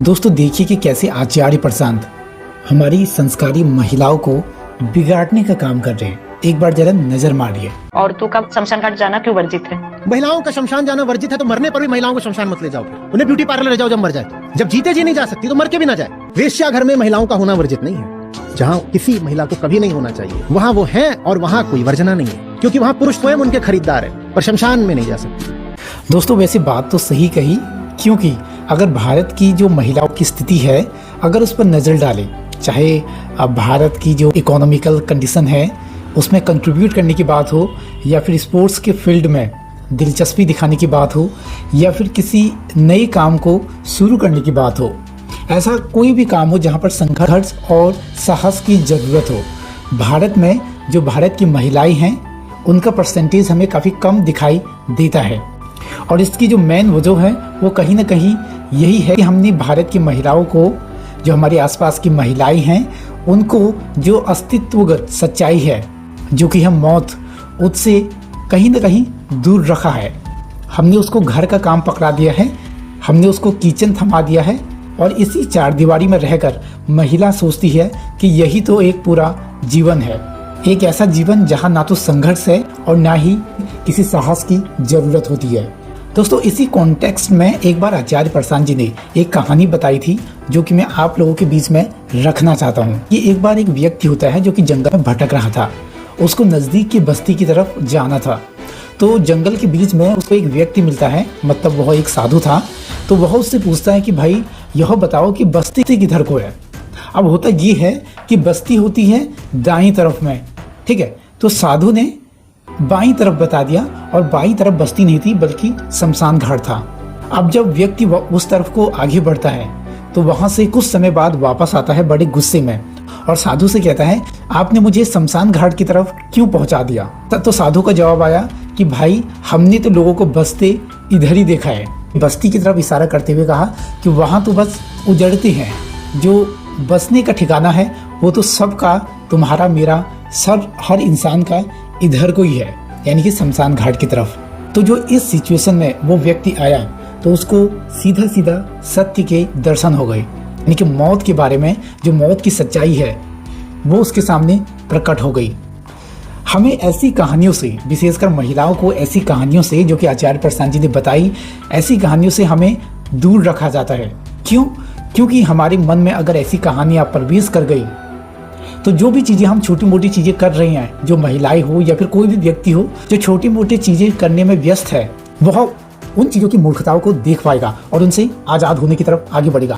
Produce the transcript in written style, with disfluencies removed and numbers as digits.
दोस्तों देखिए कि कैसे आचार्य प्रशांत हमारी संस्कारी महिलाओं को बिगाड़ने का काम कर रहे हैं। एक बार जरा नजर मारिए। औरतों का शमशान घाट जाना क्यों वर्जित है? महिलाओं का शमशान जाना वर्जित है तो मरने पर भी महिलाओं को शमशान मत ले जाओ। उन्हें ब्यूटी पार्लर ले जाओ जब मर जाए। जब जीते जी नहीं जा सकती तो मर के भी ना जाए। वेश्या घर में महिलाओं का होना वर्जित नहीं है। जहाँ किसी महिला को कभी नहीं होना चाहिए वहाँ वो है और वहाँ कोई वर्जना नहीं है, क्योंकि वहाँ पुरुष स्वयं उनके खरीदार है, पर शमशान में नहीं जा सकती। दोस्तों वैसे बात तो सही कही, क्योंकि अगर भारत की जो महिलाओं की स्थिति है अगर उस पर नज़र डालें, चाहे अब भारत की जो इकोनॉमिकल कंडीशन है उसमें कंट्रीब्यूट करने की बात हो, या फिर स्पोर्ट्स के फील्ड में दिलचस्पी दिखाने की बात हो, या फिर किसी नए काम को शुरू करने की बात हो, ऐसा कोई भी काम हो जहाँ पर संघर्ष और साहस की ज़रूरत हो, भारत में जो भारत की महिलाएं हैं उनका परसेंटेज हमें काफ़ी कम दिखाई देता है। और इसकी जो मेन वजह है वो कहीं ना कहीं यही है कि हमने भारत की महिलाओं को, जो हमारे आसपास की महिलाएं हैं, उनको जो अस्तित्वगत सच्चाई है जो कि हम मौत, उससे कहीं ना कहीं दूर रखा है। हमने उसको घर का काम पकड़ा दिया है, हमने उसको किचन थमा दिया है, और इसी चार दीवारी में रहकर महिला सोचती है कि यही तो एक पूरा जीवन है, एक ऐसा जीवन जहां ना तो संघर्ष है और ना ही किसी साहस की जरूरत होती है। दोस्तों इसी कॉन्टेक्स्ट में एक बार आचार्य प्रशांत जी ने एक कहानी बताई थी जो कि मैं आप लोगों के बीच में रखना चाहता हूँ। ये एक बार एक व्यक्ति होता है जो कि जंगल में भटक रहा था, उसको नज़दीक की बस्ती की तरफ जाना था। तो जंगल के बीच में उसको एक व्यक्ति मिलता है, मतलब वह एक साधु था। तो वह उससे पूछता है कि भाई यह बताओ कि बस्ती किधर को है। अब होता ये है कि बस्ती होती है दाईं तरफ में, ठीक है। तो साधु ने बाईं तरफ बता दिया, और बाईं तरफ बस्ती नहीं थी बल्कि शमशान घाट था। अब जब व्यक्ति उस तरफ को आगे बढ़ता है तो वहां से कुछ समय बाद वापस आता है बड़े गुस्से में, और साधु से कहता है आपने मुझे शमशान घाट की तरफ क्यों पहुंचा दिया। तो साधु का जवाब आया कि भाई हमने तो लोगों को बसते इधर ही देखा है। बस्ती की तरफ इशारा करते हुए कहा कि वहां तो बस उजड़ते हैं, जो बसने का ठिकाना है वो तो सबका, तुम्हारा मेरा, सब हर इंसान का इधर को ही है, यानी कि शमशान घाट की तरफ। तो जो इस सिचुएशन में वो व्यक्ति आया तो उसको सीधा सीधा सत्य के दर्शन हो गए, यानी कि मौत के बारे में जो मौत की सच्चाई है वो उसके सामने प्रकट हो गई। हमें ऐसी कहानियों से, विशेषकर महिलाओं को ऐसी कहानियों से जो कि आचार्य प्रशांत जी ने बताई, ऐसी कहानियों से हमें दूर रखा जाता है। क्यों? क्योंकि हमारे मन में अगर ऐसी कहानियाँ प्रवेश कर गई तो जो भी चीज़ें हम छोटी मोटी चीज़ें कर रहे हैं, जो महिलाएं हो या फिर कोई भी व्यक्ति हो जो छोटी मोटी चीज़ें करने में व्यस्त है, वह उन चीज़ों की मूर्खताओं को देख पाएगा और उनसे आज़ाद होने की तरफ आगे बढ़ेगा।